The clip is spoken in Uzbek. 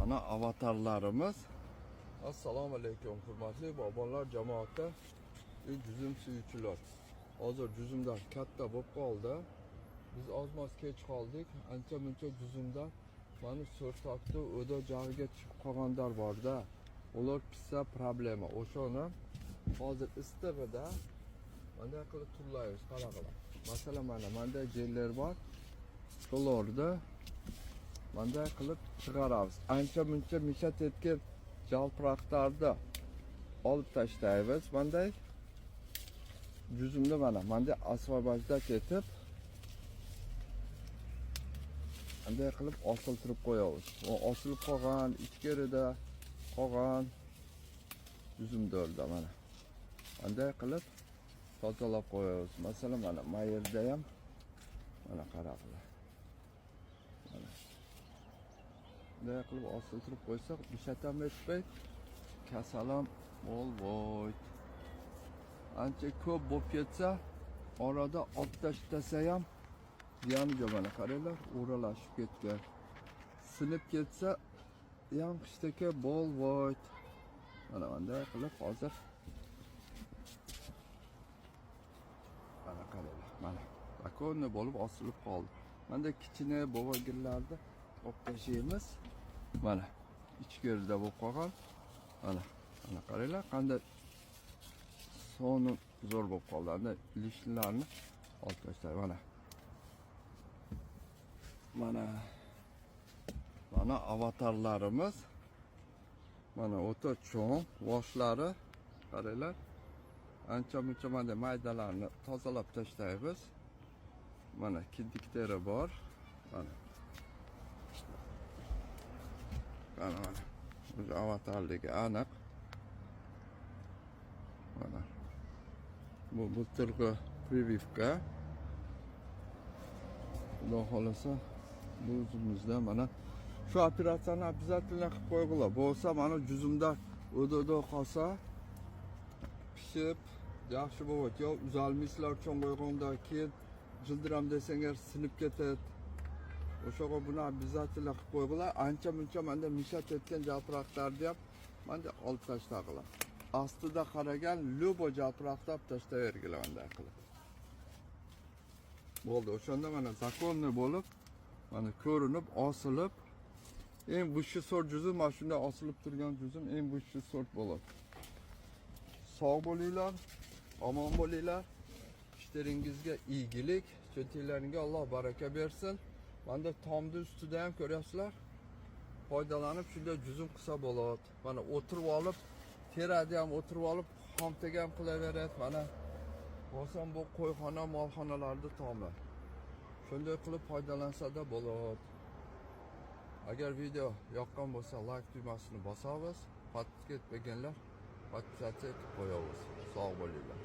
Mana avatarlarimiz. Assalomu alaykum hurmatli bobonlar jamoati, juzum suyuvchilar. Hozir juzumdan katta bo'lib qoldi. Biz ozmoz kech qoldik. Ancha muncha juzumdan mana so'rtakda o'da jag'iga chiqib qolganlar borda. Ular pissa problema. O'shani hozir istig'ida bunday qilib turlaymiz, qaranglar. Masalan, mana bunday jellar bor. Shularda bunday qilib chiqaramiz. Ancha muncha mishat etgan jalpiroqlarni olib tashlaymiz. Bunday juzumni mana bunday asvobajdak etib bunday qilib osiltirib qo'yamiz. O osilib qolgan, ichkarida qolgan juzumlarni mana bunday qilib tozalab qo'yamiz. Masalan, mana bu yerda ham mana qaranglar. Mana bunday qilib osiltirib qo'ysak, mishatam etmay, kasalam bo'lmaydi. Ancha ko'p bo'lib ketsa, orada olib tashlasa ham yoniga mana qaranglar, o'ralashib ketgan. Sinib ketsa ham qishtaka bo'lmaydi. Mana bunday qilib hozir mana qaranglar, mana zakonni bo'lib osilib qoldi. Manda kichkina bovagillarni olib tashlaymiz. Mana ichkarida bo'lib qolgan. Mana qaranglar, qanday soni zo'r bo'lib qoldi. Ana lishlarni olib tashlaymiz. Mana avatarlarimiz. Mana o'ta cho'ng boshlari qaranglar. Ancha muncha mana maydalarni tozalab tashlaymiz. Mana kidikteri bor. Mana bu avatarligi aniq. Mana bu butirg'i privivka. Xudo xolasa bu o'zimizda mana shu operatsiyani обязательно qilib qo'yg'ular. Bo'lsa mana juzumda o'da qolsa pishib yaxshi bo'ladi. Yo uzalmaysizlar cho'ng qo'ygandan keyin jildiram desangiz sinib ketadi. O'shaga buni обязательно qilib qo'yg'ular. Ancha muncha menda mishat etgan jalpiroqlarni ham menda olib tashlag'ular. Astida qaragan lubo jalpiroqni olib tashlavergilar bunday qilib. Bo'ldi. O'shanda mana zakonni bo'lib, mana ko'rinib, osilib, eng bushli sort juzum mana shunday osilib turgan juzum eng bushli sort bo'ladi. Sog' bo'linglar, omon bo'linglar. İşleringizga iyilik, cho'ntaklaringizga Alloh baraka bersin. Manda tomni ustida ham ko'ryapsizlar. Foydalanib shunday juzum qilsa bo'ladi. Mana o'tirib olib, terada ham o'tirib olib, xomtaga ham qilaveradi. Mana bo'lsam bu qo'yxona, molxonalarda tomi. Shunday qilib foydalansada bo'ladi. Agar video yoqqan bo'lsa, like tugmasini bosamiz. Podpiska etmaganlar podpisatsiya etib qo'yamiz. Sog' bo'linglar.